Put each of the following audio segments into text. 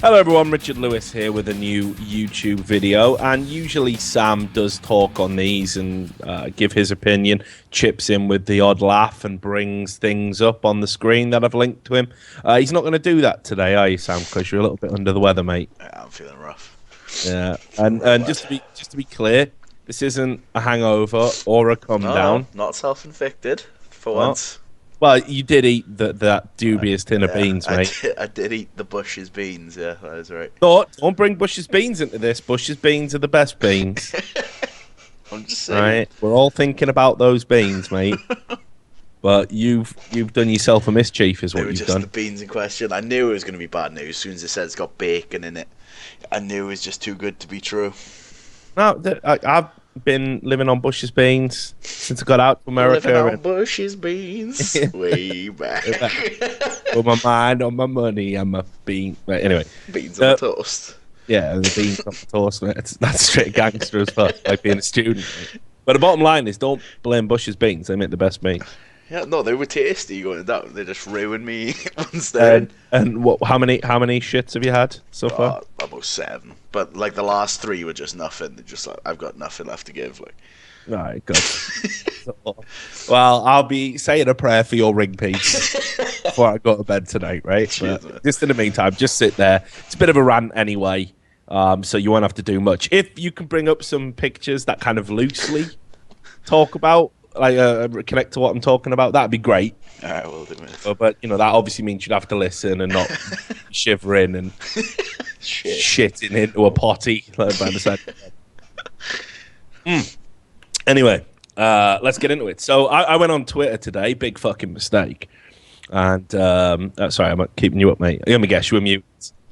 Hello everyone, Richard Lewis here with a new YouTube video, and usually Sam does talk on these and give his opinion, chips in with the odd laugh and brings things up on the screen that I've linked to him. He's not going to do that today, are you, Sam? Because you're a little bit under the weather, mate. Yeah, I'm feeling rough. Yeah, and just to be clear, this isn't a hangover or a come down. Not self-inflicted for once. Well, you did eat that dubious tin of beans, mate. I did eat the Bush's beans, yeah, that is right. Don't bring Bush's beans into this. Bush's beans are the best beans. I'm just saying. Right, we're all thinking about those beans, mate. But you've done yourself a mischief, is what you've done. The beans in question. I knew it was going to be bad news as soon as it said it's got bacon in it. I knew it was just too good to be true. No, I've been living on Bush's beans since I got out to America. Living on Bush's beans way back. With my mind on my money and my bean. But anyway, beans on the toast. Yeah, the beans on the toast. Mate. That's straight gangster as fuck, like being a student. Mate. But the bottom line is, don't blame Bush's beans. They make the best beans. Yeah, no, they were tasty going down. They just ruined me once they're And what? How many shits have you had so far? Almost 7. But like the last 3 were just nothing. They're just like, I've got nothing left to give. Like, right, good. Well, I'll be saying a prayer for your ring piece before I go to bed tonight, right? Cheers, but just in the meantime, just sit there. It's a bit of a rant anyway, so you won't have to do much. If you can bring up some pictures that kind of loosely talk about, like connect to what I'm talking about, that'd be great. All right, we'll do it. But you know, that obviously means you'd have to listen and not shivering and shitting into a potty like by the side. Anyway, let's get into it. So I went on Twitter today, big fucking mistake. And sorry, I'm not keeping you up, mate. Let me guess, you were mute.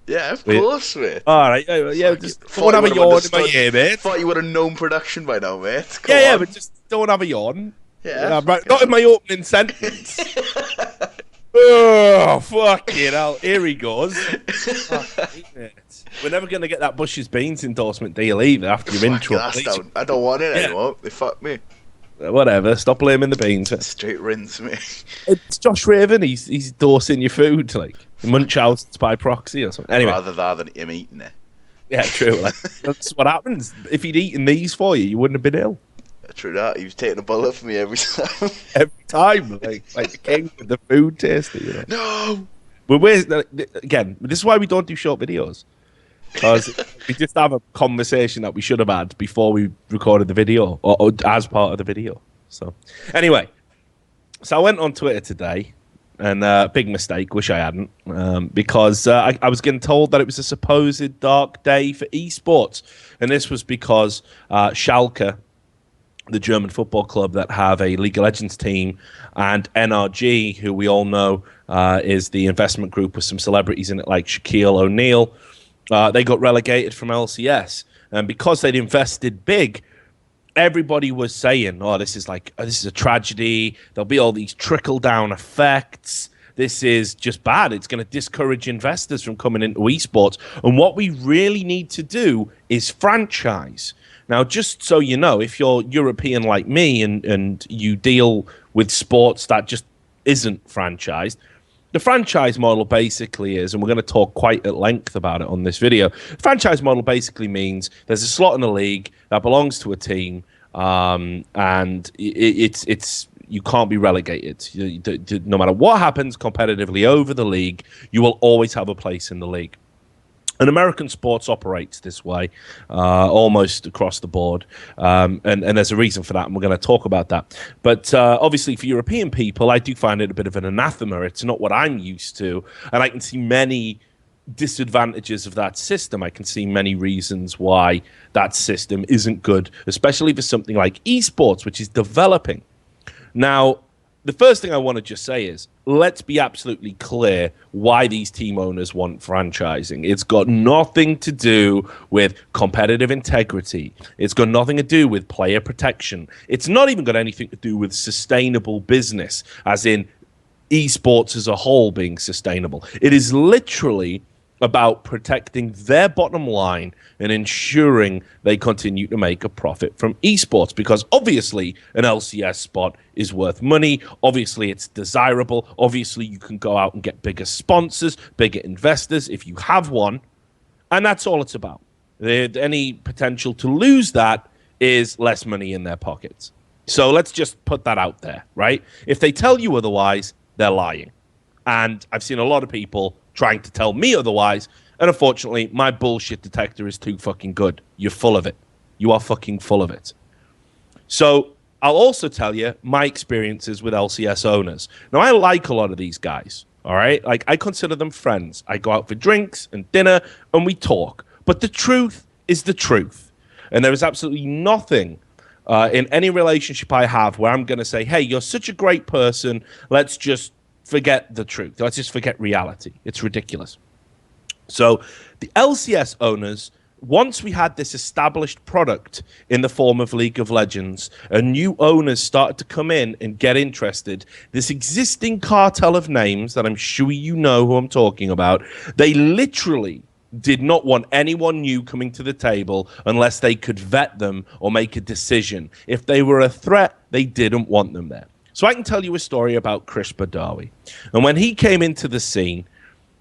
Yeah, of course, mate. All right, yeah, just don't have a yawn in my ear, mate. Thought you would have known production by now, mate. Yeah, but just don't have a yawn. Yeah. Right, not in my opening sentence. Oh, fucking hell. Here he goes. We're never going to get that Bush's Beans endorsement deal either after your intro. I don't want it anymore. They fucked me. Whatever. Stop blaming the beans. Straight rinse me. It's Josh Raven. He's endorsing your food. Like, Munchausen's by proxy or something. Anyway. Rather than him eating it. Yeah, true. Like, that's what happens. If he'd eaten these for you, you wouldn't have been ill. True that. He was taking a bullet for me every time. Every time. Like the king with the food taster, you know. No! But again, this is why we don't do short videos. Because we just have a conversation that we should have had before we recorded the video, or as part of the video. So, anyway, so I went on Twitter today, and big mistake, wish I hadn't, because I was getting told that it was a supposed dark day for esports. And this was because Schalke, the German football club that have a League of Legends team, and NRG, who we all know is the investment group with some celebrities in it like Shaquille O'Neal, they got relegated from LCS. And because they'd invested big, everybody was saying, oh, this is a tragedy. There'll be all these trickle-down effects. This is just bad. It's going to discourage investors from coming into esports. And what we really need to do is franchise. Now, just so you know, if you're European like me and you deal with sports that just isn't franchised, the franchise model basically is, and we're going to talk quite at length about it on this video, the franchise model basically means there's a slot in a league that belongs to a team, and it's you can't be relegated. No matter what happens competitively over the league, you will always have a place in the league. And American sports operates this way, almost across the board, and there's a reason for that, and we're going to talk about that. But obviously, for European people, I do find it a bit of an anathema. It's not what I'm used to, and I can see many disadvantages of that system. I can see many reasons why that system isn't good, especially for something like esports, which is developing. Now, the first thing I want to just say is, let's be absolutely clear why these team owners want franchising. It's got nothing to do with competitive integrity. It's got nothing to do with player protection. It's not even got anything to do with sustainable business, as in esports as a whole being sustainable. It is literally about protecting their bottom line and ensuring they continue to make a profit from esports, because obviously an LCS spot is worth money. Obviously it's desirable. Obviously you can go out and get bigger sponsors, bigger investors if you have one. And that's all it's about. Any potential to lose that is less money in their pockets. So let's just put that out there, right? If they tell you otherwise, they're lying. And I've seen a lot of people trying to tell me otherwise. And unfortunately, my bullshit detector is too fucking good. You're full of it. You are fucking full of it. So I'll also tell you my experiences with LCS owners. Now, I like a lot of these guys, all right? Like, I consider them friends. I go out for drinks and dinner, and we talk. But the truth is the truth. And there is absolutely nothing in any relationship I have where I'm going to say, hey, you're such a great person. Let's just forget the truth. Let's just forget reality. It's ridiculous. So the LCS owners, once we had this established product in the form of League of Legends, and new owners started to come in and get interested, this existing cartel of names that I'm sure you know who I'm talking about, they literally did not want anyone new coming to the table unless they could vet them or make a decision. If they were a threat, they didn't want them there. So I can tell you a story about Chris Badawi. And when he came into the scene,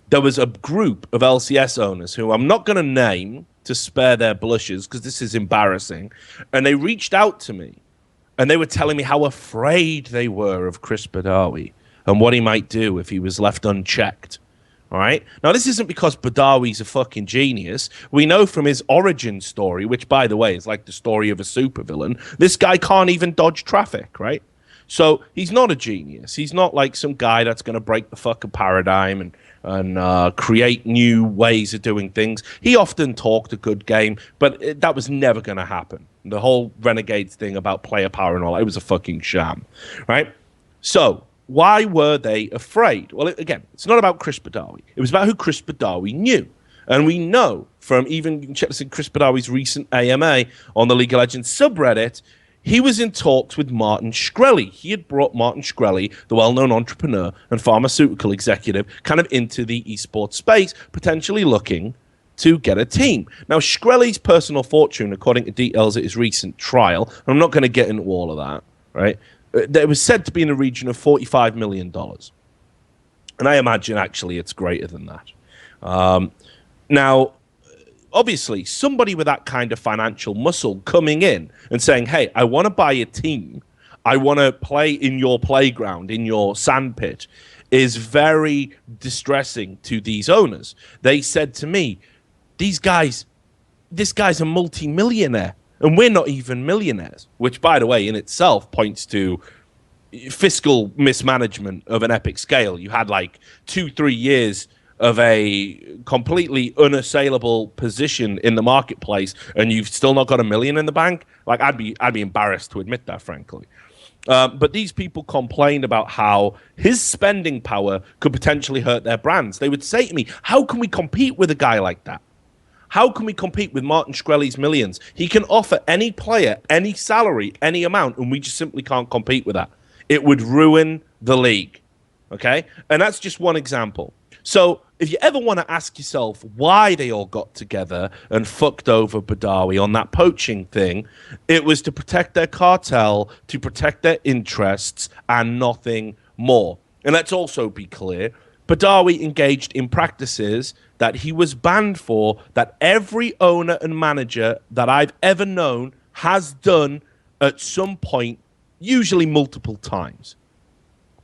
there was a group of LCS owners who I'm not going to name to spare their blushes because this is embarrassing. And they reached out to me and they were telling me how afraid they were of Chris Badawi and what he might do if he was left unchecked. All right. Now, this isn't because Badawi's a fucking genius. We know from his origin story, which, by the way, is like the story of a supervillain, this guy can't even dodge traffic, right? So he's not a genius. He's not like some guy that's going to break the fucking paradigm and create new ways of doing things. He often talked a good game, but that was never going to happen. The whole Renegades thing about player power and all, it was a fucking sham, right? So why were they afraid? Well, again, it's not about Chris Badawi. It was about who Chris Badawi knew. And we know from even, you can check this in Chris Badawi's recent AMA on the League of Legends subreddit, he was in talks with Martin Shkreli. He had brought Martin Shkreli, the well-known entrepreneur and pharmaceutical executive, kind of into the esports space, potentially looking to get a team. Now, Shkreli's personal fortune, according to details at his recent trial, and I'm not going to get into all of that, right? It was said to be in the region of $45 million. And I imagine, actually, it's greater than that. Now, obviously, somebody with that kind of financial muscle coming in and saying, hey, I want to buy a team, I want to play in your playground, in your sandpit, is very distressing to these owners. They said to me, this guy's a multi-millionaire. And we're not even millionaires, which, by the way, in itself points to fiscal mismanagement of an epic scale. You had like 2-3 years of a completely unassailable position in the marketplace, and you've still not got $1 million in the bank. Like, I'd be embarrassed to admit that, frankly. But these people complained about how his spending power could potentially hurt their brands. They would say to me, how can we compete with a guy like that? How can we compete with Martin Shkreli's millions? He can offer any player, any salary, any amount, and we just simply can't compete with that. It would ruin the league, okay? And that's just one example. So if you ever want to ask yourself why they all got together and fucked over Badawi on that poaching thing, it was to protect their cartel, to protect their interests, and nothing more. And let's also be clear, Badawi engaged in practices that he was banned for, that every owner and manager that I've ever known has done at some point, usually multiple times.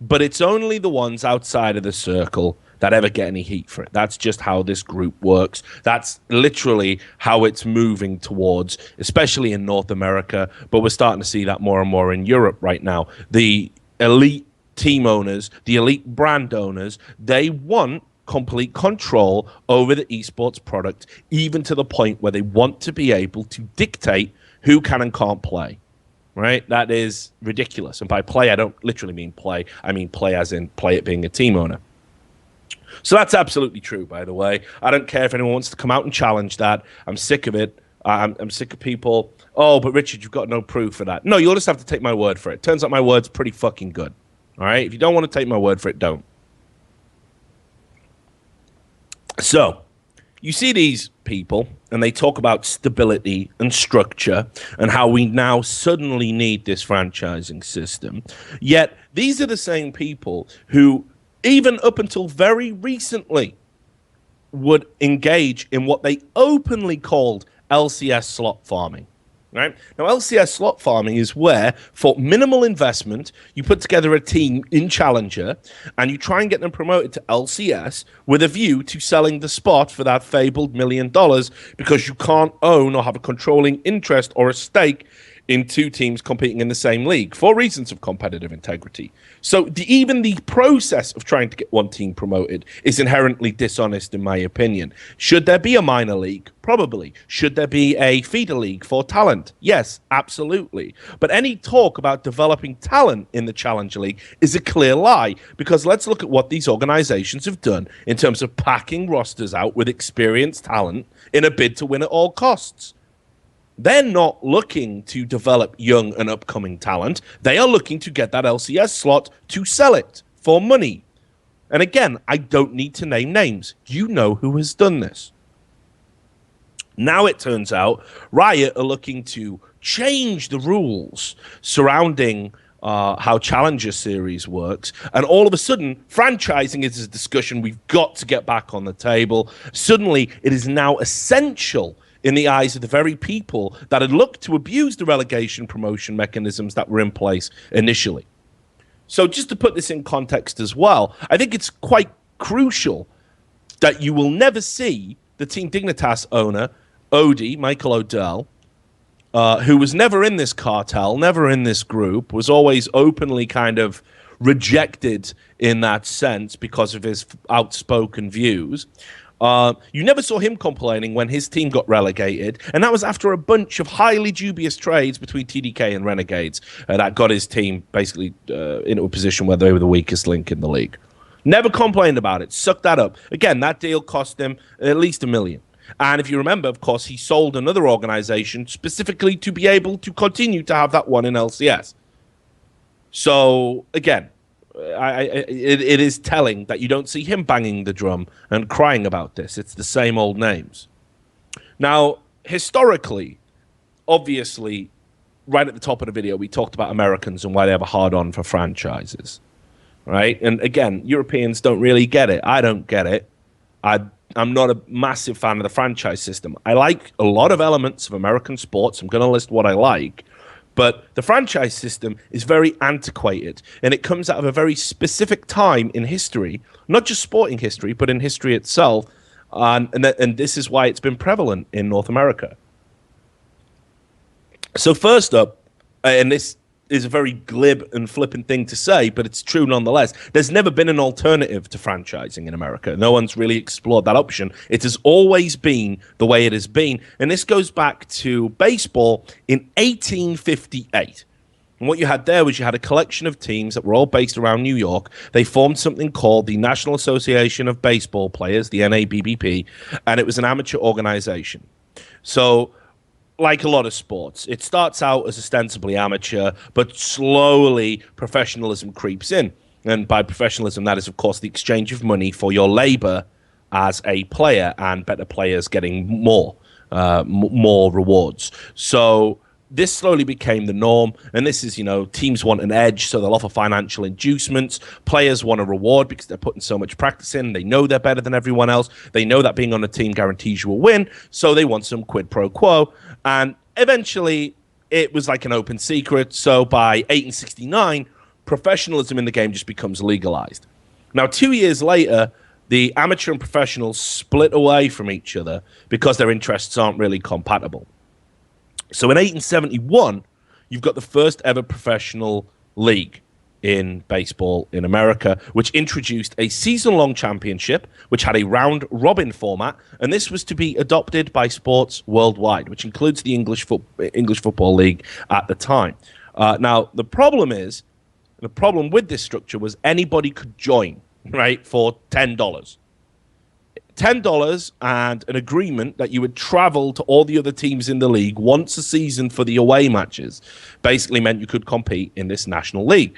But it's only the ones outside of the circle that ever get any heat for it. That's just how this group works. That's literally how it's moving towards, especially in North America, but we're starting to see that more and more in Europe right now. The elite team owners, the elite brand owners, they want complete control over the esports product, even to the point where they want to be able to dictate who can and can't play. Right? That is ridiculous. And by play, I don't literally mean play. I mean play as in play it being a team owner. So that's absolutely true, by the way. I don't care if anyone wants to come out and challenge that. I'm sick of it. I'm sick of people. Oh, but Richard, you've got no proof for that. No, you'll just have to take my word for it. Turns out my word's pretty fucking good. All right? If you don't want to take my word for it, don't. So, you see these people, and they talk about stability and structure and how we now suddenly need this franchising system. Yet, these are the same people who, even up until very recently, would engage in what they openly called LCS slot farming. Right? Now, LCS slot farming is where, for minimal investment, you put together a team in Challenger and you try and get them promoted to LCS with a view to selling the spot for that fabled $1 million because you can't own or have a controlling interest or a stake in two teams competing in the same league for reasons of competitive integrity. So even the process of trying to get one team promoted is inherently dishonest, in my opinion. Should there be a minor league? Probably. Should there be a feeder league for talent? Yes, absolutely. But any talk about developing talent in the Challenger League is a clear lie, because let's look at what these organizations have done in terms of packing rosters out with experienced talent in a bid to win at all costs. They're not looking to develop young and upcoming talent. They are looking to get that LCS slot to sell it for money. And again, I don't need to name names. You know who has done this. Now it turns out Riot are looking to change the rules surrounding how Challenger Series works. And all of a sudden, franchising is a discussion we've got to get back on the table. Suddenly, it is now essential in the eyes of the very people that had looked to abuse the relegation promotion mechanisms that were in place initially. So just to put this in context as well, I think it's quite crucial that you will never see the Team Dignitas owner, Odie, Michael O'Dell, who was never in this cartel, never in this group, was always openly kind of rejected in that sense because of his outspoken views. You never saw him complaining when his team got relegated, and that was after a bunch of highly dubious trades between TDK and Renegades that got his team basically into a position where they were the weakest link in the league. Never complained about it, sucked that up. Again, that deal cost him at least $1 million. And if you remember, of course, he sold another organization specifically to be able to continue to have that one in LCS. So, again, it is telling that you don't see him banging the drum and crying about this. It's the same old names. Now, historically, obviously, right at the top of the video, we talked about Americans and why they have a hard-on for franchises, right? And again, Europeans don't really get it. I don't get it. I'm not a massive fan of the franchise system. I like a lot of elements of American sports. I'm going to list what I like. But the franchise system is very antiquated, and it comes out of a very specific time in history, not just sporting history, but in history itself. And this is why it's been prevalent in North America. So first up, and this is a very glib and flippant thing to say, but it's true nonetheless, there's never been an alternative to franchising in America. No one's really explored that option. It has always been the way it has been. And this goes back to baseball in 1858. And what you had there was you had a collection of teams that were all based around New York. They formed something called the National Association of Baseball Players, the NABBP, and it was an amateur organization. So like a lot of sports, it starts out as ostensibly amateur, but slowly professionalism creeps in. And by professionalism, that is, of course, the exchange of money for your labor as a player, and better players getting more rewards. So this slowly became the norm, and this is, teams want an edge, so they'll offer financial inducements. Players want a reward because they're putting so much practice in. They know they're better than everyone else. They know that being on a team guarantees you a win, so they want some quid pro quo. And eventually, it was like an open secret. So by 1869, professionalism in the game just becomes legalized. Now, 2 years later, the amateur and professionals split away from each other because their interests aren't really compatible. So in 1871, you've got the first ever professional league in baseball in America, which introduced a season-long championship, which had a round-robin format, and this was to be adopted by sports worldwide, which includes the English Football League at the time. Now, the problem with this structure was anybody could join, right, for $10. $10 and an agreement that you would travel to all the other teams in the league once a season for the away matches basically meant you could compete in this national league.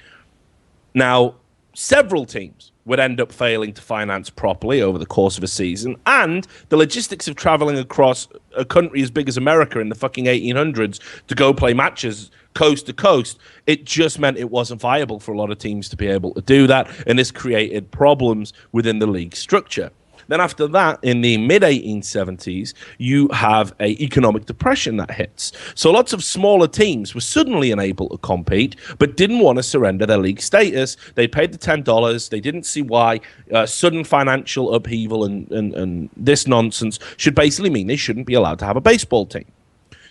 Now, several teams would end up failing to finance properly over the course of a season, and the logistics of traveling across a country as big as America in the fucking 1800s to go play matches coast to coast, it just meant it wasn't viable for a lot of teams to be able to do that, and this created problems within the league structure. Then after that, in the mid-1870s, you have a economic depression that hits. So lots of smaller teams were suddenly unable to compete, but didn't want to surrender their league status. They paid the $10. They didn't see why sudden financial upheaval and this nonsense should basically mean they shouldn't be allowed to have a baseball team.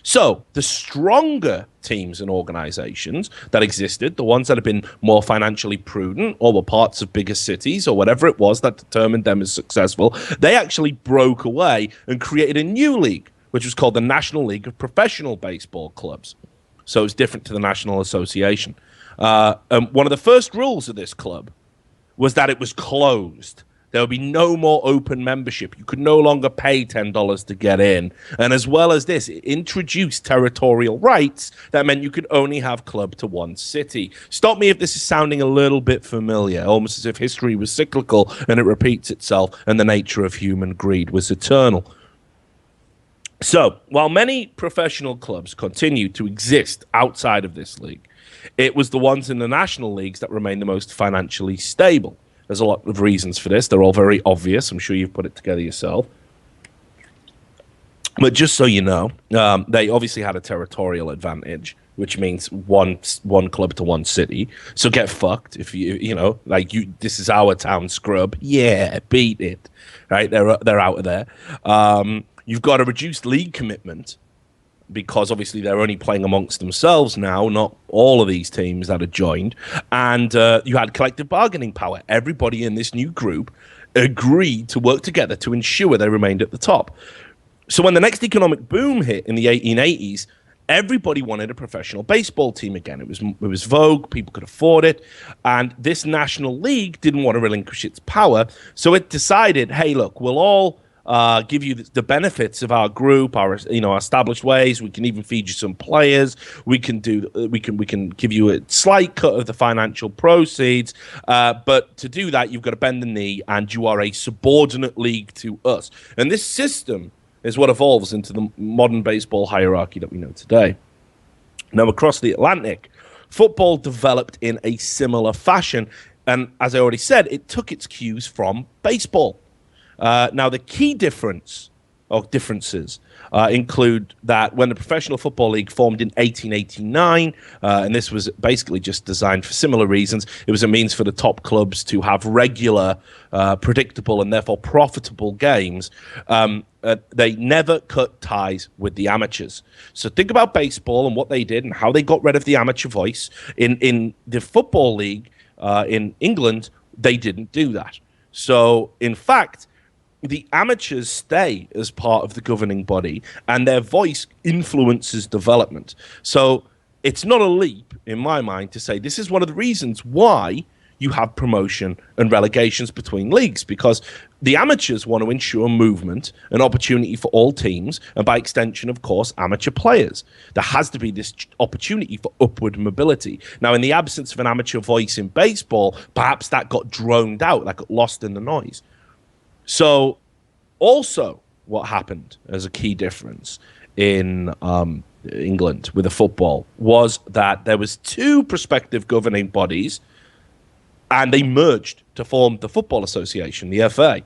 So the stronger teams and organizations that existed, the ones that had been more financially prudent or were parts of bigger cities or whatever it was that determined them as successful, they actually broke away and created a new league, which was called the National League of Professional Baseball Clubs. So it's different to the National Association. One of the first rules of this club was that it was closed. There would be no more open membership. You could no longer pay $10 to get in. And as well as this, it introduced territorial rights that meant you could only have club to one city. Stop me if this is sounding a little bit familiar, almost as if history was cyclical and it repeats itself and the nature of human greed was eternal. So, while many professional clubs continue to exist outside of this league, it was the ones in the national leagues that remained the most financially stable. There's a lot of reasons for this. They're all very obvious. I'm sure you've put it together yourself. But just so you know, they obviously had a territorial advantage, which means one club to one city. So get fucked if this is our town, scrub. Yeah, beat it. Right? They're out of there. You've got a reduced league commitment, because obviously they're only playing amongst themselves now, not all of these teams that had joined. And you had collective bargaining power. Everybody in this new group agreed to work together to ensure they remained at the top. So when the next economic boom hit in the 1880s, everybody wanted a professional baseball team again. It was vogue, people could afford it, and this national league didn't want to relinquish its power, so it decided, hey, look, we'll all give you the benefits of our group, our established ways. We can even feed you some players. We can give you a slight cut of the financial proceeds. But to do that, you've got to bend the knee, and you are a subordinate league to us. And this system is what evolves into the modern baseball hierarchy that we know today. Now, across the Atlantic, football developed in a similar fashion, and as I already said, it took its cues from baseball. Now, the key differences include that when the Professional Football League formed in 1889, and this was basically just designed for similar reasons, it was a means for the top clubs to have regular, predictable, and therefore profitable games. They never cut ties with the amateurs. So think about baseball and what they did and how they got rid of the amateur voice. In the Football League in England, they didn't do that. So, in fact, the amateurs stay as part of the governing body, and their voice influences development. So it's not a leap, in my mind, to say this is one of the reasons why you have promotion and relegations between leagues, because the amateurs want to ensure movement and opportunity for all teams, and by extension, of course, amateur players. There has to be this opportunity for upward mobility. Now, in the absence of an amateur voice in baseball, perhaps that got droned out, that got lost in the noise. So, also, what happened as a key difference in England with the football was that there was two prospective governing bodies, and they merged to form the Football Association, the FA.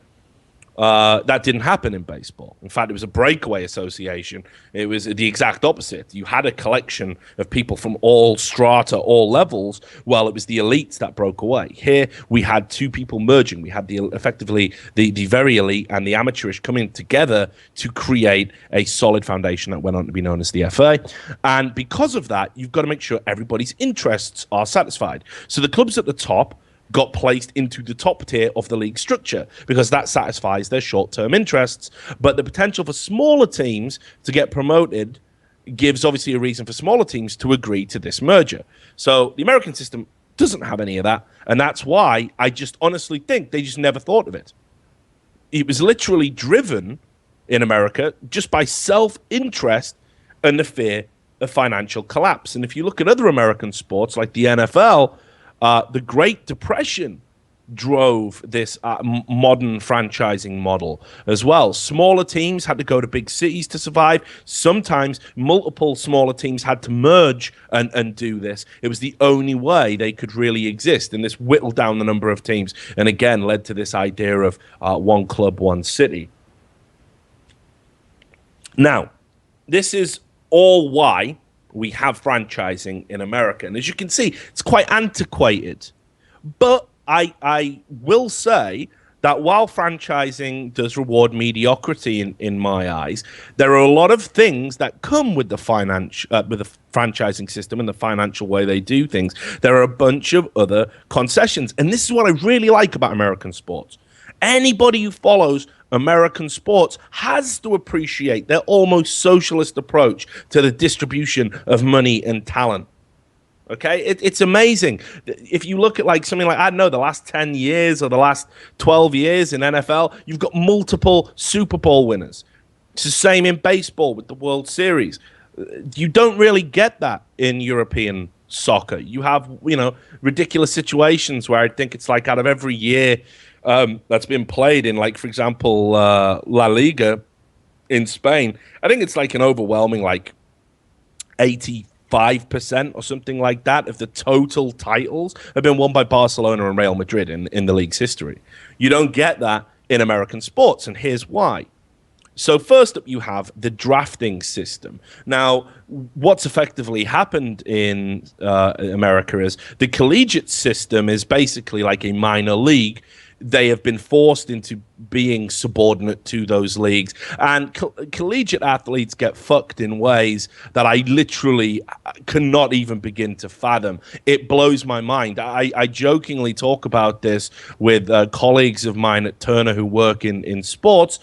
That didn't happen in baseball. In fact, it was a breakaway association. It was the exact opposite. You had a collection of people from all strata, all levels, while it was the elites that broke away. Here, we had two people merging. We had effectively the very elite and the amateurish coming together to create a solid foundation that went on to be known as the FA. And because of that, you've got to make sure everybody's interests are satisfied. So the clubs at the top got placed into the top tier of the league structure because that satisfies their short-term interests. But the potential for smaller teams to get promoted gives obviously a reason for smaller teams to agree to this merger. So the American system doesn't have any of that, and that's why I just honestly think they just never thought of it. It was literally driven in America just by self-interest and the fear of financial collapse. And if you look at other American sports like the NFL, the Great Depression drove this modern franchising model as well. Smaller teams had to go to big cities to survive. Sometimes multiple smaller teams had to merge and do this. It was the only way they could really exist, and this whittled down the number of teams, and again led to this idea of one club, one city. Now, this is all why we have franchising in America, and as you can see, it's quite antiquated. But I will say that while franchising does reward mediocrity in my eyes, there are a lot of things that come with the franchising system and the financial way they do things. There are a bunch of other concessions, and this is what I really like about American sports. Anybody who follows American sports has to appreciate their almost socialist approach to the distribution of money and talent. Okay, it's amazing. If you look at like something like, I don't know, the last 10 years or the last 12 years in NFL, you've got multiple Super Bowl winners. It's the same in baseball with the World Series. You don't really get that in European soccer. You have, ridiculous situations where I think it's like out of every year that's been played in, like, for example, La Liga in Spain, I think it's like an overwhelming, like, 85% or something like that of the total titles have been won by Barcelona and Real Madrid in the league's history. You don't get that in American sports, and here's why. So first up, you have the drafting system. Now, what's effectively happened in America is the collegiate system is basically like a minor league. They have been forced into being subordinate to those leagues. And collegiate athletes get fucked in ways that I literally cannot even begin to fathom. It blows my mind. I jokingly talk about this with colleagues of mine at Turner who work in sports.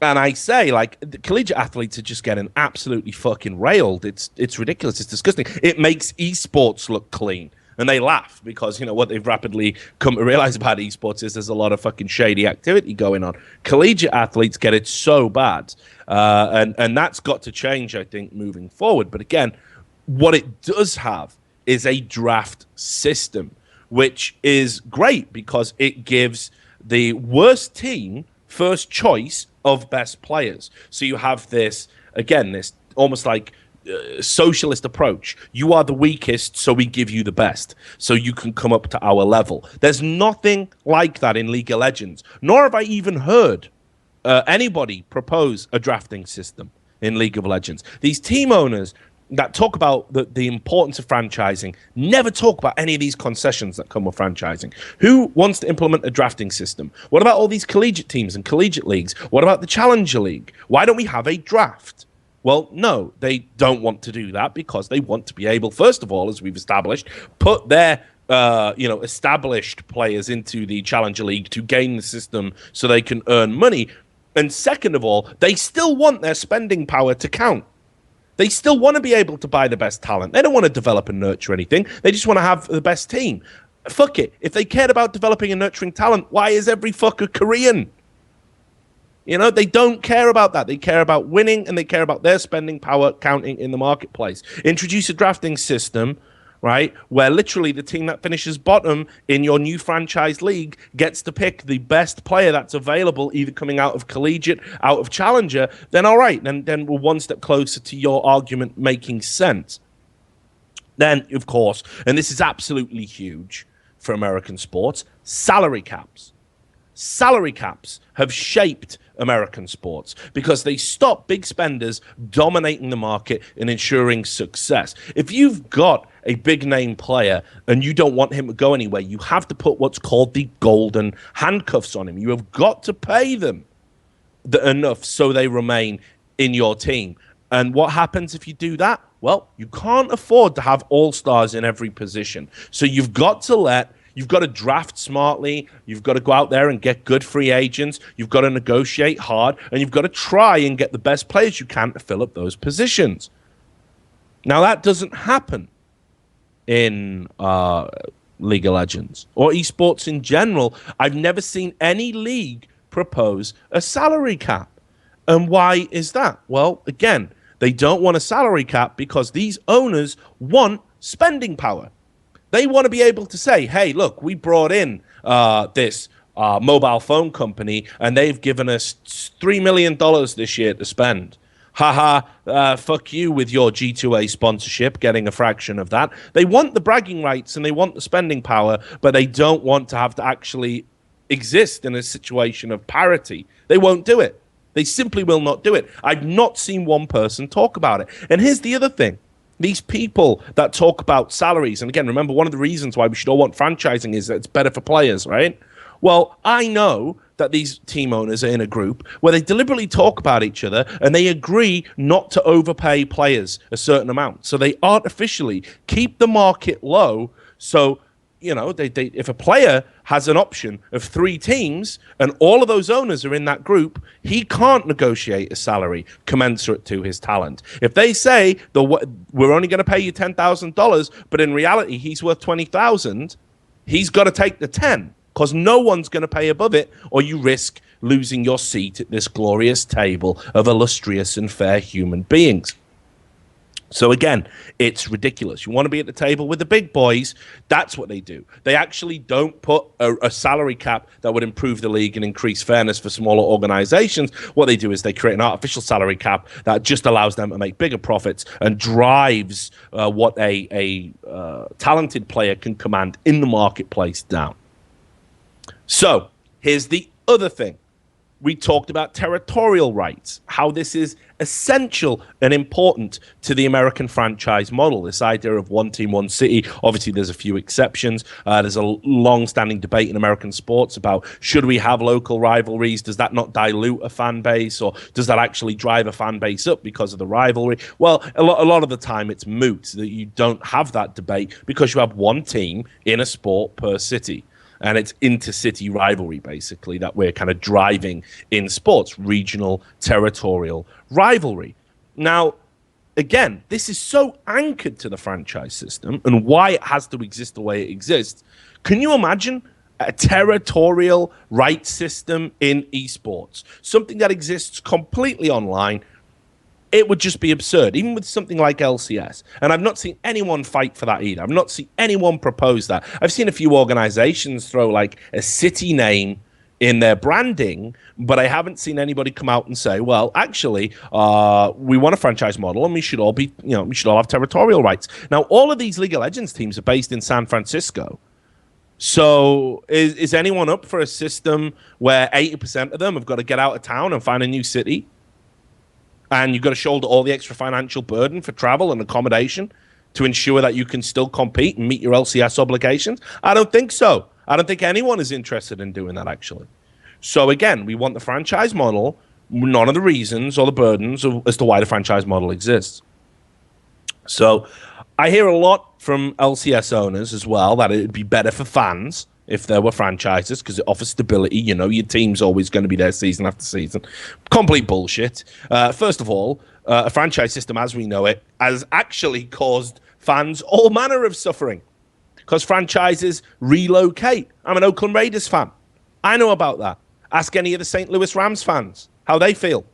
And I say, like, the collegiate athletes are just getting absolutely fucking railed. It's ridiculous. It's disgusting. It makes esports look clean. And they laugh because, what they've rapidly come to realize about esports is there's a lot of fucking shady activity going on. Collegiate athletes get it so bad. And that's got to change, I think, moving forward. But again, what it does have is a draft system, which is great because it gives the worst team first choice of best players. So you have this almost like socialist approach. You are the weakest, so we give you the best, so you can come up to our level. There's nothing like that in League of Legends, nor have I even heard anybody propose a drafting system in League of Legends. These team owners that talk about the importance of franchising never talk about any of these concessions that come with franchising. Who wants to implement a drafting system? What about all these collegiate teams and collegiate leagues? What about the Challenger League? Why don't we have a draft? Well, no, they don't want to do that because they want to be able, first of all, as we've established, put their established players into the Challenger League to gain the system so they can earn money. And second of all, they still want their spending power to count. They still want to be able to buy the best talent. They don't want to develop and nurture anything. They just want to have the best team. Fuck it. If they cared about developing and nurturing talent, why is every fucker Korean? They don't care about that. They care about winning, and they care about their spending power counting in the marketplace. Introduce a drafting system, right, where literally the team that finishes bottom in your new franchise league gets to pick the best player that's available, either coming out of collegiate, out of challenger, then all right, then we're one step closer to your argument making sense. Then, of course, and this is absolutely huge for American sports, salary caps. Salary caps have shaped American sports because they stop big spenders dominating the market and ensuring success. If you've got a big name player and you don't want him to go anywhere, you have to put what's called the golden handcuffs on him. You have got to pay them enough so they remain in your team. And what happens if you do that? Well, you can't afford to have all-stars in every position. So you've got to draft smartly. You've got to go out there and get good free agents. You've got to negotiate hard, and you've got to try and get the best players you can to fill up those positions. Now, that doesn't happen in League of Legends or esports in general. I've never seen any league propose a salary cap. And why is that? Well, again, they don't want a salary cap because these owners want spending power. They want to be able to say, hey, look, we brought in this mobile phone company, and they've given us $3 million this year to spend. Haha, fuck you with your G2A sponsorship, getting a fraction of that. They want the bragging rights and they want the spending power, but they don't want to have to actually exist in a situation of parity. They won't do it. They simply will not do it. I've not seen one person talk about it. And here's the other thing. These people that talk about salaries, and again, remember, one of the reasons why we should all want franchising is that it's better for players, right? Well, I know that these team owners are in a group where they deliberately talk about each other and they agree not to overpay players a certain amount. So they artificially keep the market low. So, you know, if a player has an option of 3 teams and all of those owners are in that group, he can't negotiate a salary commensurate to his talent. If they say we're only going to pay you $10,000, but in reality he's worth $20,000, he's got to take the 10. Because no one's going to pay above it, or you risk losing your seat at this glorious table of illustrious and fair human beings. So again, it's ridiculous. You want to be at the table with the big boys, that's what they do. They actually don't put a salary cap that would improve the league and increase fairness for smaller organizations. What they do is they create an artificial salary cap that just allows them to make bigger profits and drives what a talented player can command in the marketplace down. So here's the other thing. We talked about territorial rights, how this is essential and important to the American franchise model, this idea of one team, one city. Obviously, there's a few exceptions. There's a long-standing debate in American sports about should we have local rivalries? Does that not dilute a fan base, or does that actually drive a fan base up because of the rivalry? Well, a lot of the time it's moot that you don't have that debate because you have one team in a sport per city. And it's intercity rivalry, basically, that we're kind of driving in sports, regional, territorial rivalry. Now, again, this is so anchored to the franchise system and why it has to exist the way it exists. Can you imagine a territorial rights system in esports? Something that exists completely online. It would just be absurd, even with something like LCS. And I've not seen anyone fight for that either. I've not seen anyone propose that. I've seen a few organizations throw like a city name in their branding, but I haven't seen anybody come out and say, well, actually, we want a franchise model and we should all have territorial rights. Now, all of these League of Legends teams are based in San Francisco. So is anyone up for a system where 80% of them have got to get out of town and find a new city? And you've got to shoulder all the extra financial burden for travel and accommodation to ensure that you can still compete and meet your LCS obligations? I don't think so. I don't think anyone is interested in doing that, actually. So again, we want the franchise model, none of the reasons or the burdens as to why the franchise model exists. So I hear a lot from LCS owners as well that it would be better for fans if there were franchises because it offers stability. You know, your team's always going to be there season after season. Complete bullshit. First of all, a franchise system as we know it has actually caused fans all manner of suffering because franchises relocate. I'm an Oakland Raiders fan. I know about that. Ask any of the St. Louis Rams fans how they feel.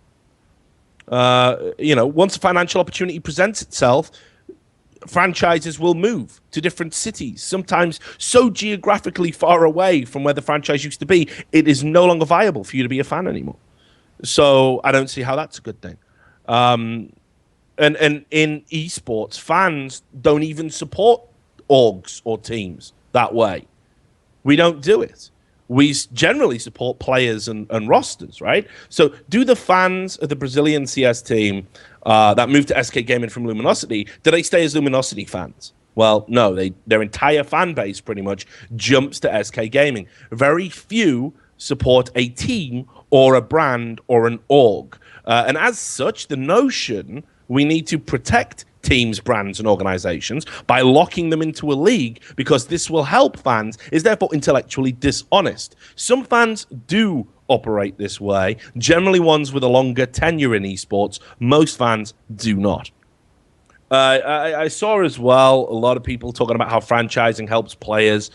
Once a financial opportunity presents itself, franchises will move to different cities, sometimes so geographically far away from where the franchise used to be, it is no longer viable for you to be a fan anymore. So I don't see how that's a good thing. And in esports, fans don't even support orgs or teams that way. We don't do it. We generally support players and rosters, right? So do the fans of the Brazilian CS team that moved to SK Gaming from Luminosity, do they stay as Luminosity fans? Well, no. Their entire fan base pretty much jumps to SK Gaming. Very few support a team or a brand or an org. And as such, the notion we need to protect teams, brands, and organizations by locking them into a league because this will help fans is therefore intellectually dishonest. Some fans do operate this way, generally ones with a longer tenure in esports. Most fans do not. I saw as well a lot of people talking about how franchising helps players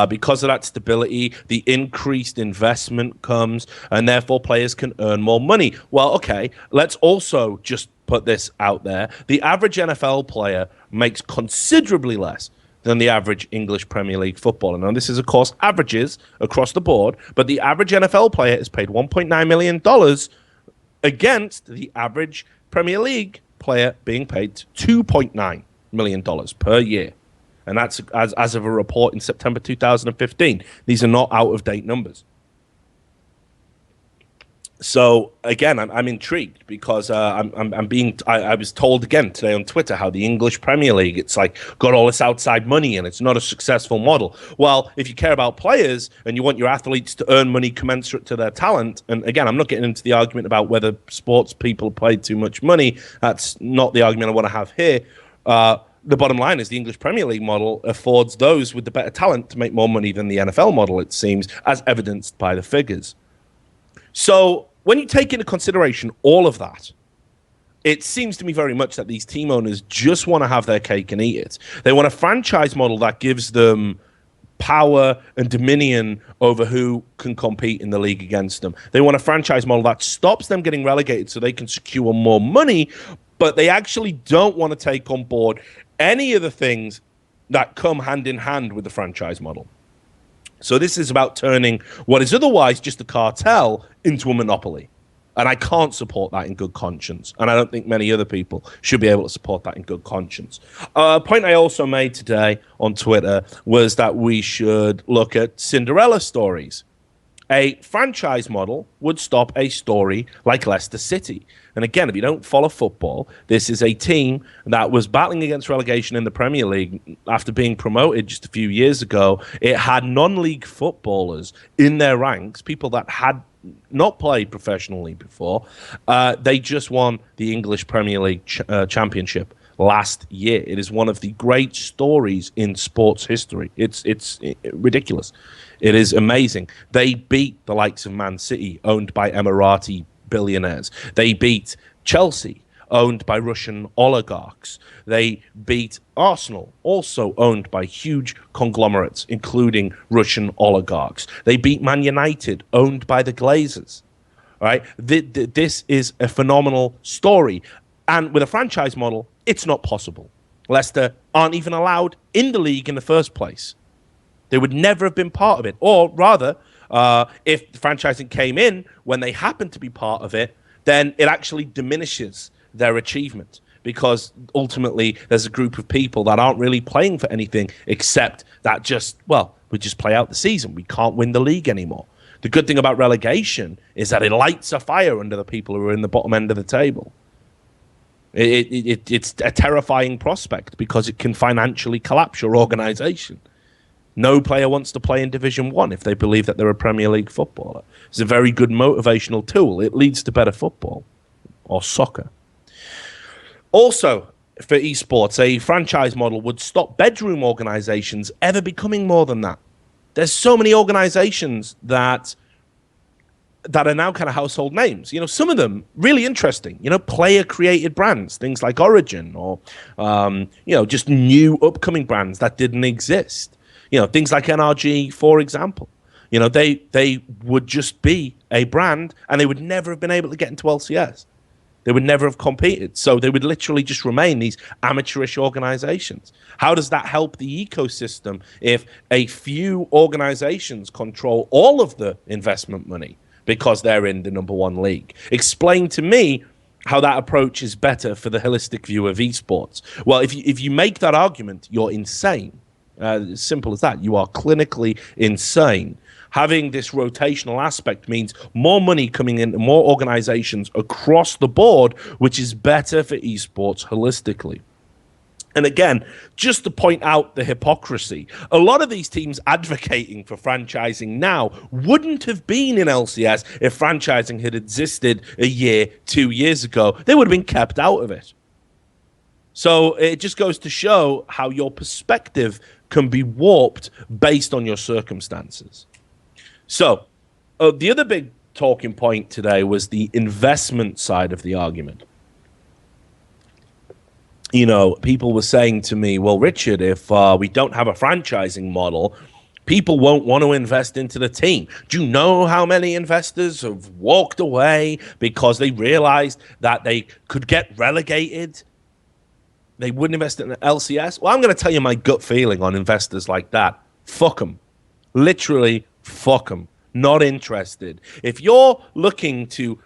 because of that stability. The increased investment comes, and therefore players can earn more money. Well, okay, let's also just put this out there. The average NFL player makes considerably less than the average English Premier League footballer. Now, this is, of course, averages across the board, but the average NFL player is paid $1.9 million against the average Premier League player being paid $2.9 million per year. And that's as of a report in September 2015. These are not out-of-date numbers. So again, I'm intrigued because I was told again today on Twitter how the English Premier League, it's like got all this outside money and it's not a successful model. Well, if you care about players and you want your athletes to earn money commensurate to their talent, and again, I'm not getting into the argument about whether sports people pay too much money. That's not the argument I want to have here. The bottom line is the English Premier League model affords those with the better talent to make more money than the NFL model, it seems, as evidenced by the figures. So when you take into consideration all of that, it seems to me very much that these team owners just want to have their cake and eat it. They want a franchise model that gives them power and dominion over who can compete in the league against them. They want a franchise model that stops them getting relegated so they can secure more money, but they actually don't want to take on board any of the things that come hand in hand with the franchise model. So this is about turning what is otherwise just a cartel into a monopoly. And I can't support that in good conscience. And I don't think many other people should be able to support that in good conscience. A point I also made today on Twitter was that we should look at Cinderella stories. A franchise model would stop a story like Leicester City. And again, if you don't follow football, this is a team that was battling against relegation in the Premier League after being promoted just a few years ago. It had non-league footballers in their ranks, people that had not played professionally before. They just won the English Premier League championship last year. It is one of the great stories in sports history. It's ridiculous. It is amazing. They beat the likes of Man City, owned by Emirati billionaires. They beat Chelsea, owned by Russian oligarchs. They beat Arsenal, also owned by huge conglomerates, including Russian oligarchs. They beat Man United, owned by the Glazers. All right? This is a phenomenal story. And with a franchise model, it's not possible. Leicester aren't even allowed in the league in the first place. They would never have been part of it. Or rather, if the franchising came in when they happened to be part of it, then it actually diminishes their achievement, because ultimately there's a group of people that aren't really playing for anything except that we just play out the season. We can't win the league anymore. The good thing about relegation is that it lights a fire under the people who are in the bottom end of the table. It's a terrifying prospect because it can financially collapse your organization. No player wants to play in Division 1 if they believe that they're a Premier League footballer. It's a very good motivational tool. It leads to better football or soccer. Also, for esports, a franchise model would stop bedroom organizations ever becoming more than that. There's so many organizations that are now kind of household names. You know, some of them really interesting, player-created brands, things like Origin or, just new upcoming brands that didn't exist. Things like NRG, for example. They would just be a brand and they would never have been able to get into LCS. They would never have competed. So they would literally just remain these amateurish organizations. How does that help the ecosystem if a few organizations control all of the investment money because they're in the number one league? Explain to me how that approach is better for the holistic view of esports. Well, if you make that argument, you're insane. As simple as that. You are clinically insane. Having this rotational aspect means more money coming into more organizations across the board, which is better for esports holistically. And again, just to point out the hypocrisy, a lot of these teams advocating for franchising now wouldn't have been in LCS if franchising had existed a year, 2 years ago. They would have been kept out of it. So it just goes to show how your perspective can be warped based on your circumstances. So the other big talking point today was the investment side of the argument. People were saying to me, well, Richard, if we don't have a franchising model, people won't want to invest into the team. Do you know how many investors have walked away because they realized that they could get relegated? They wouldn't invest in LCS. Well, I'm going to tell you my gut feeling on investors like that. Fuck them. Literally, fuck them. Not interested. If you're looking to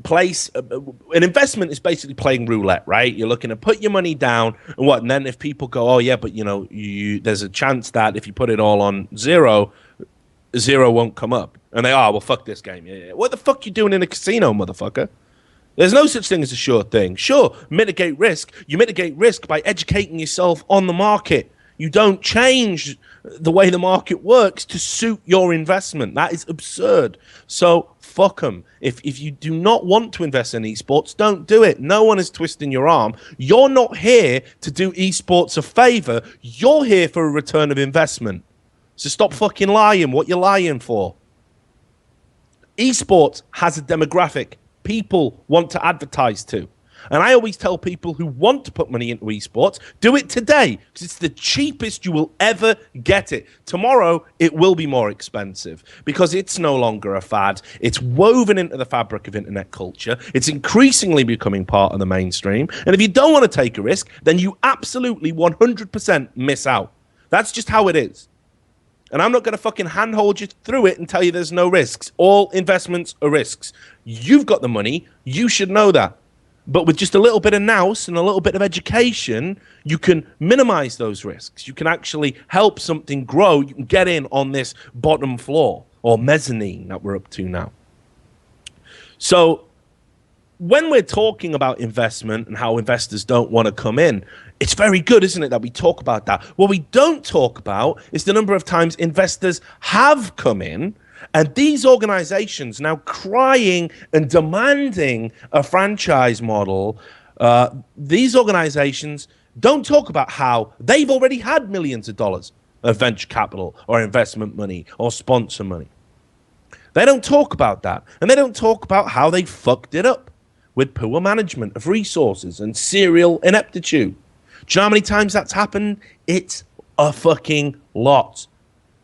place an investment is basically playing roulette, right? You're looking to put your money down and what, and then if people go, oh yeah, but there's a chance that if you put it all on zero won't come up, and they well, fuck this game. Yeah. What the fuck you doing in a casino, motherfucker? There's no such thing as a sure thing. Sure, mitigate risk. You mitigate risk by educating yourself on the market. You don't change the way the market works to suit your investment. That is absurd. So fuck them. If you do not want to invest in esports, don't do it. No one is twisting your arm. You're not here to do esports a favor. You're here for a return of investment. So stop fucking lying. What you're lying for? Esports has a demographic people want to advertise to. And I always tell people who want to put money into esports, do it today, because it's the cheapest you will ever get it. Tomorrow, it will be more expensive, because it's no longer a fad. It's woven into the fabric of internet culture. It's increasingly becoming part of the mainstream. And if you don't want to take a risk, then you absolutely 100% miss out. That's just how it is. And I'm not going to fucking handhold you through it and tell you there's no risks. All investments are risks. You've got the money. You should know that. But with just a little bit of nous and a little bit of education, you can minimize those risks. You can actually help something grow. You can get in on this bottom floor or mezzanine that we're up to now. So when we're talking about investment and how investors don't want to come in, it's very good, isn't it, that we talk about that? What we don't talk about is the number of times investors have come in, and these organizations now crying and demanding a franchise model. These organizations don't talk about how they've already had millions of dollars of venture capital or investment money or sponsor money. They don't talk about that. And they don't talk about how they fucked it up with poor management of resources and serial ineptitude. Do you know how many times that's happened? It's a fucking lot.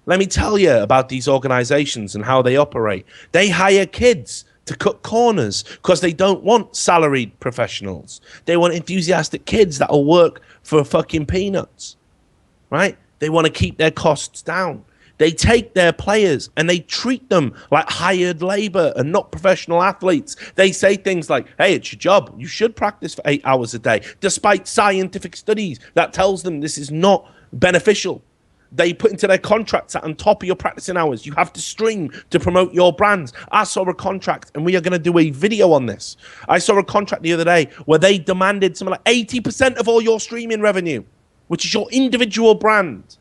Let me tell you about these organizations and how they operate. They hire kids to cut corners because they don't want salaried professionals. They want enthusiastic kids that will work for fucking peanuts, right? They want to keep their costs down. They take their players and they treat them like hired labor and not professional athletes. They say things like, hey, it's your job. You should practice for 8 hours a day, despite scientific studies that tells them this is not beneficial. They put into their contracts that on top of your practicing hours, you have to stream to promote your brands. I saw a contract, and we are going to do a video on this. I saw a contract the other day where they demanded something like 80% of all your streaming revenue, which is your individual brand.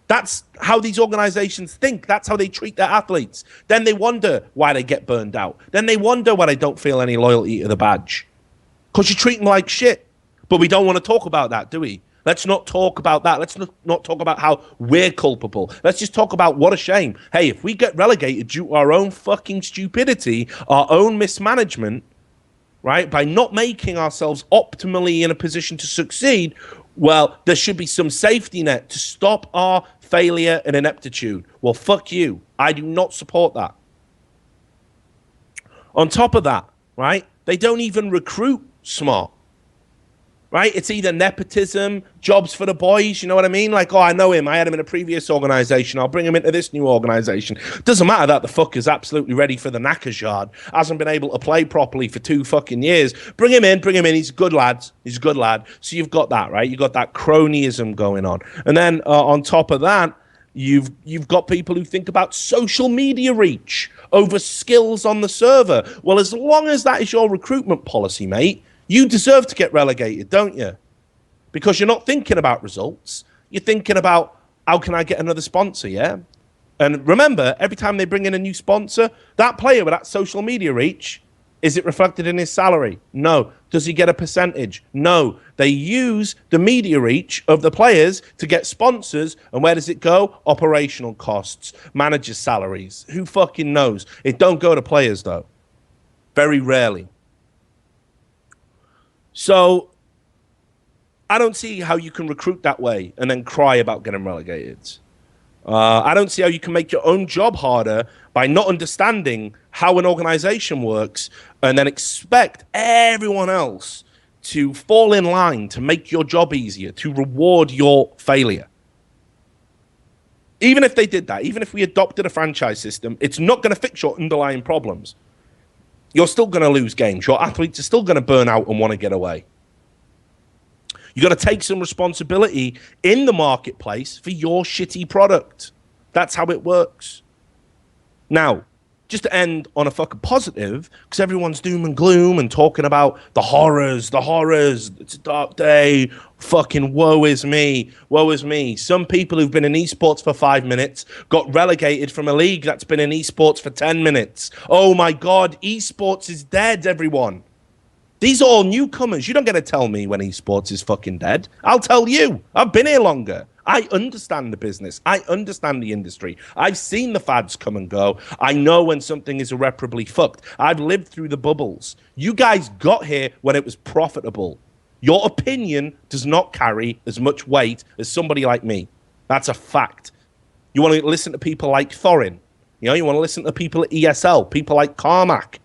That's how these organizations think. That's how they treat their athletes. Then they wonder why they get burned out. Then they wonder why they don't feel any loyalty to the badge. Because you treat them like shit. But we don't want to talk about that, do we? Let's not talk about that. Let's not talk about how we're culpable. Let's just talk about what a shame. Hey, if we get relegated due to our own fucking stupidity, our own mismanagement, right, by not making ourselves optimally in a position to succeed, well, there should be some safety net to stop our failure and ineptitude. Well, fuck you. I do not support that. On top of that, right, they don't even recruit smart. Right? It's either nepotism, jobs for the boys, you know what I mean? Like, oh, I know him. I had him in a previous organization. I'll bring him into this new organization. Doesn't matter that the fucker's absolutely ready for the knackers yard. Hasn't been able to play properly for 2 fucking years. Bring him in. He's a good lad. He's a good lad. So you've got that, right? You've got that cronyism going on. And then on top of that, you've got people who think about social media reach over skills on the server. Well, as long as that is your recruitment policy, mate, you deserve to get relegated, don't you? Because you're not thinking about results. You're thinking about, how can I get another sponsor, yeah? And remember, every time they bring in a new sponsor, that player with that social media reach, is it reflected in his salary? No. Does he get a percentage? No. They use the media reach of the players to get sponsors. And where does it go? Operational costs, managers' salaries. Who fucking knows? It don't go to players, though. Very rarely. So I don't see how you can recruit that way and then cry about getting relegated. I don't see how you can make your own job harder by not understanding how an organization works and then expect everyone else to fall in line, to make your job easier, to reward your failure. Even if they did that, even if we adopted a franchise system, it's not going to fix your underlying problems. You're still going to lose games. Your athletes are still going to burn out and want to get away. You got to take some responsibility in the marketplace for your shitty product. That's how it works. Now, just to end on a fucking positive, because everyone's doom and gloom and talking about the horrors, it's a dark day, fucking woe is me. Some people who've been in esports for 5 minutes got relegated from a league that's been in esports for 10 minutes. Oh my God, esports is dead, everyone. These are all newcomers. You don't get to tell me when esports is fucking dead. I'll tell you. I've been here longer. I understand the business. I understand the industry. I've seen the fads come and go. I know when something is irreparably fucked. I've lived through the bubbles. You guys got here when it was profitable. Your opinion does not carry as much weight as somebody like me. That's a fact. You want to listen to people like Thorin. You know, you want to listen to people at ESL, people like Carmack.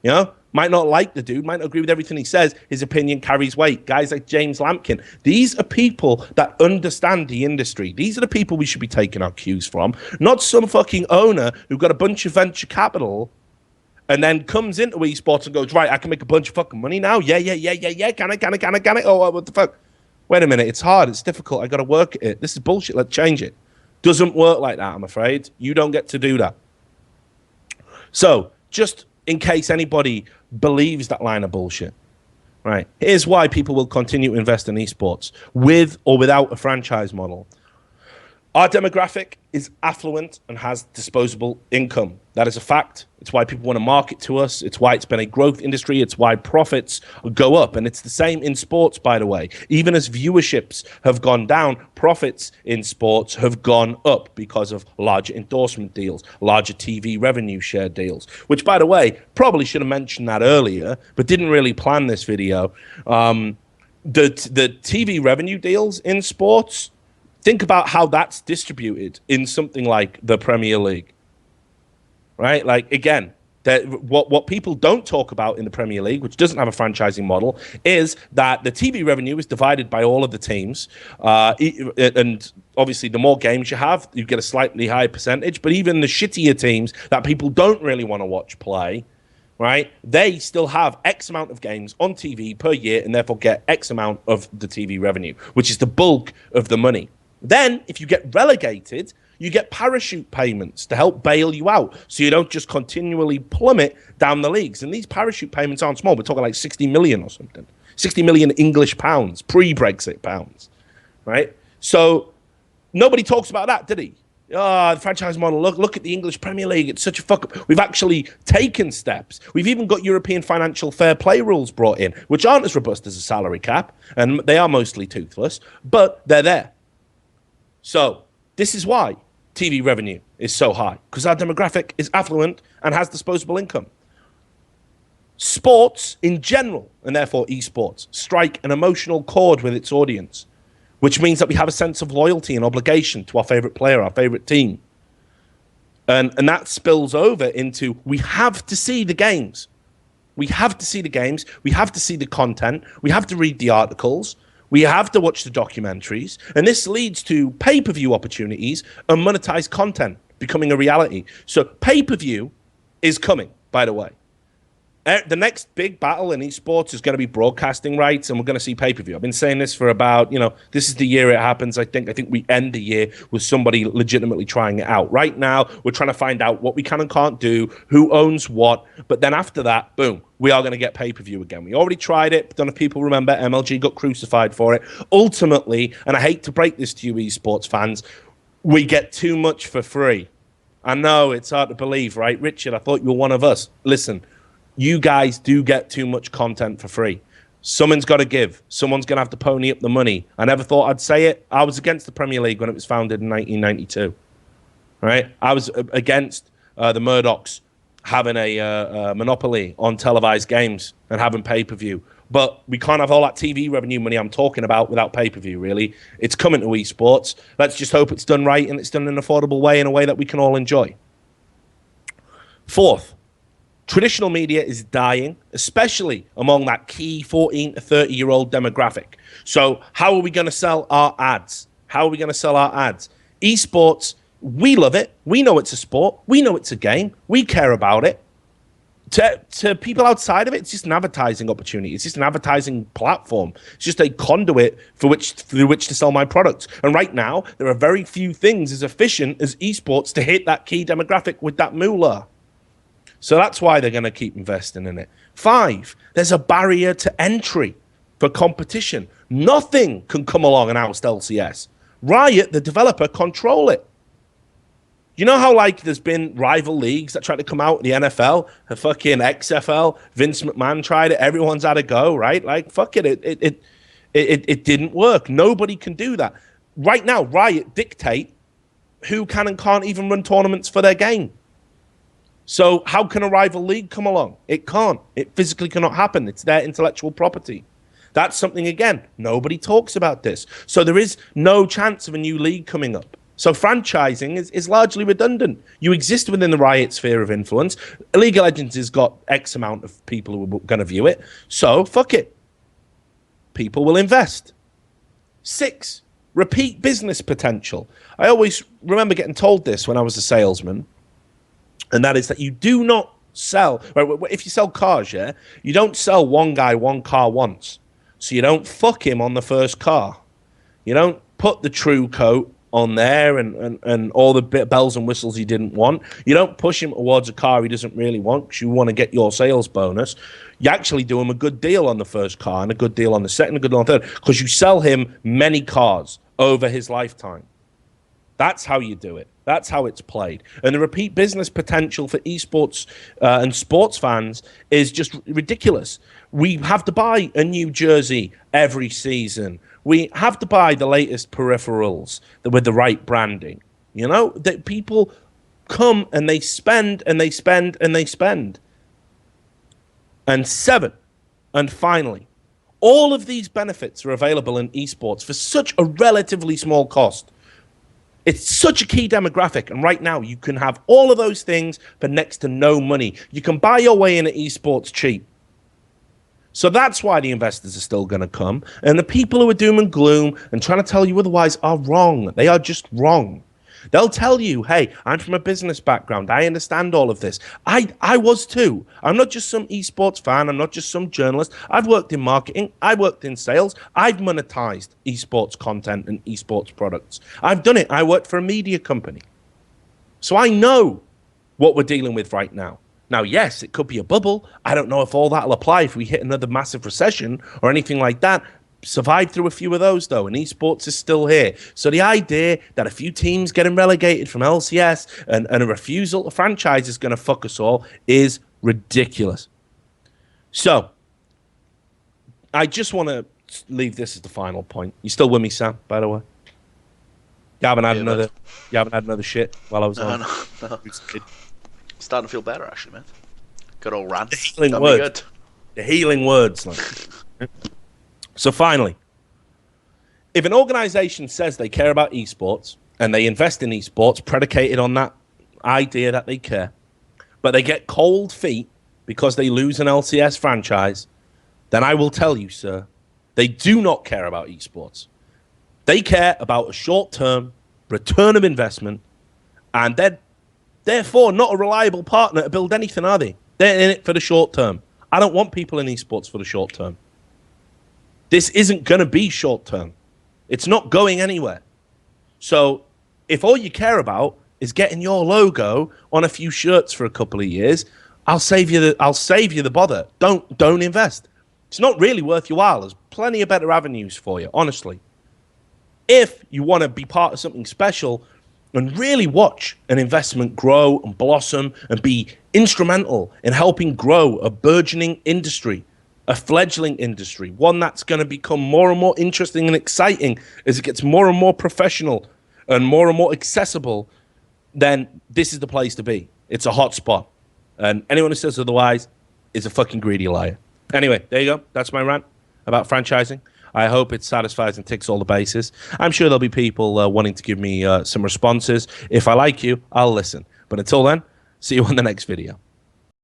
You know? Might not like the dude, might not agree with everything he says. His opinion carries weight. Guys like James Lampkin. These are people that understand the industry. These are the people we should be taking our cues from. Not some fucking owner who got a bunch of venture capital and then comes into esports and goes, right, I can make a bunch of fucking money now. Yeah. Can I? Oh, what the fuck? Wait a minute. It's hard. It's difficult. I got to work at it. This is bullshit. Let's change it. Doesn't work like that, I'm afraid. You don't get to do that. So, just in case anybody believes that line of bullshit, right? Here's why people will continue to invest in esports with or without a franchise model. Our demographic is affluent and has disposable income. That is a fact. It's why people want to market to us. It's why it's been a growth industry. It's why profits go up. And it's the same in sports, by the way. Even as viewerships have gone down, profits in sports have gone up because of larger endorsement deals, larger TV revenue share deals, which, by the way, probably should have mentioned that earlier, but didn't really plan this video. The TV revenue deals in sports, think about how that's distributed in something like the Premier League, right? Like, again, what people don't talk about in the Premier League, which doesn't have a franchising model, is that the TV revenue is divided by all of the teams. And obviously, the more games you have, you get a slightly higher percentage. But even the shittier teams that people don't really want to watch play, right, they still have X amount of games on TV per year and therefore get X amount of the TV revenue, which is the bulk of the money. Then, if you get relegated, you get parachute payments to help bail you out so you don't just continually plummet down the leagues. And these parachute payments aren't small. We're talking like 60 million or something. 60 million English pounds, pre-Brexit pounds, right? So nobody talks about that, did he? Oh, the franchise model, look at the English Premier League. It's such a fuck up. We've actually taken steps. We've even got European financial fair play rules brought in, which aren't as robust as a salary cap, and they are mostly toothless, but they're there. So this is why TV revenue is so high, because our demographic is affluent and has disposable income. Sports in general, and therefore esports, strike an emotional chord with its audience, which means that we have a sense of loyalty and obligation to our favorite player, our favorite team. And that spills over into, we have to see the games. We have to see the games. We have to see the content. We have to read the articles. We have to watch the documentaries, and this leads to pay-per-view opportunities and monetized content becoming a reality. So pay-per-view is coming, by the way. The next big battle in esports is going to be broadcasting rights, and we're going to see pay-per-view. I've been saying this for about, this is the year it happens. I think we end the year with somebody legitimately trying it out. Right now, we're trying to find out what we can and can't do, who owns what, but then after that, boom, we are going to get pay-per-view again. We already tried it, but don't know if people remember, MLG got crucified for it. Ultimately, and I hate to break this to you esports fans, we get too much for free. I know, it's hard to believe, right? Richard, I thought you were one of us. Listen, you guys do get too much content for free. Someone's got to give. Someone's going to have to pony up the money. I never thought I'd say it. I was against the Premier League when it was founded in 1992. Right? I was against the Murdochs having a monopoly on televised games and having pay-per-view. But we can't have all that TV revenue money I'm talking about without pay-per-view, really. It's coming to esports. Let's just hope it's done right and it's done in an affordable way, in a way that we can all enjoy. Fourth, Traditional media is dying, especially among that key 14 to 30-year-old demographic. So how are we going to sell our ads? How are we going to sell our ads? Esports, we love it. We know it's a sport. We know it's a game. We care about it. To people outside of it, it's just an advertising opportunity. It's just an advertising platform. It's just a conduit through which to sell my products. And right now, there are very few things as efficient as esports to hit that key demographic with that moolah. So that's why they're going to keep investing in it. 5, there's a barrier to entry for competition. Nothing can come along and oust LCS. Riot, the developer, control it. You know how, like, there's been rival leagues that try to come out, the NFL, the fucking XFL, Vince McMahon tried it, everyone's had a go, right? Like, fuck it, it didn't work. Nobody can do that. Right now, Riot dictate who can and can't even run tournaments for their game. So how can a rival league come along? It can't. It physically cannot happen. It's their intellectual property. That's something, again, nobody talks about this. So there is no chance of a new league coming up. So franchising is largely redundant. You exist within the Riot sphere of influence. League of Legends has got X amount of people who are going to view it. So fuck it. People will invest. 6, repeat business potential. I always remember getting told this when I was a salesman, and that is that you do not sell, if you sell cars, yeah, you don't sell one guy one car once. So you don't fuck him on the first car. You don't put the true coat on there and all the bells and whistles he didn't want. You don't push him towards a car he doesn't really want because you want to get your sales bonus. You actually do him a good deal on the first car and a good deal on the second, a good deal on the third, because you sell him many cars over his lifetime. That's how you do it. That's how it's played. And the repeat business potential for esports and sports fans is just ridiculous. We have to buy a new jersey every season. We have to buy the latest peripherals with the right branding. You know, that people come and they spend and they spend and they spend. And 7, and finally, all of these benefits are available in esports for such a relatively small cost. It's such a key demographic, and right now you can have all of those things for next to no money. You can buy your way into esports cheap. So that's why the investors are still going to come. And the people who are doom and gloom and trying to tell you otherwise are wrong. They are just wrong. They'll tell you, hey, I'm from a business background. I understand all of this. I was too. I'm not just some esports fan. I'm not just some journalist. I've worked in marketing. I worked in sales. I've monetized esports content and esports products. I've done it. I worked for a media company. So I know what we're dealing with right now. Now, yes, it could be a bubble. I don't know if all that will apply if we hit another massive recession or anything like that. Survived through a few of those, though, and esports is still here. So the idea that a few teams getting relegated from LCS and a refusal to franchise is going to fuck us all is ridiculous. So I just want to leave this as the final point. You still with me, Sam, by the way? You haven't had another shit while I was on? No. Starting to feel better, actually, man. Good old rant. The healing words. The healing words. Like. So finally, if an organization says they care about esports and they invest in esports predicated on that idea that they care, but they get cold feet because they lose an LCS franchise, then I will tell you, sir, they do not care about esports. They care about a short-term return of investment, and they're therefore not a reliable partner to build anything, are they? They're in it for the short term. I don't want people in esports for the short term. This isn't going to be short term. It's not going anywhere. So if all you care about is getting your logo on a few shirts for a couple of years, I'll save you the bother. Don't invest. It's not really worth your while. There's plenty of better avenues for you, honestly. If you want to be part of something special and really watch an investment grow and blossom and be instrumental in helping grow a burgeoning industry, a fledgling industry, one that's going to become more and more interesting and exciting as it gets more and more professional and more accessible, then this is the place to be. It's a hot spot. And anyone who says otherwise is a fucking greedy liar. Anyway, there you go. That's my rant about franchising. I hope it satisfies and ticks all the bases. I'm sure there'll be people wanting to give me some responses. If I like you, I'll listen. But until then, see you on the next video.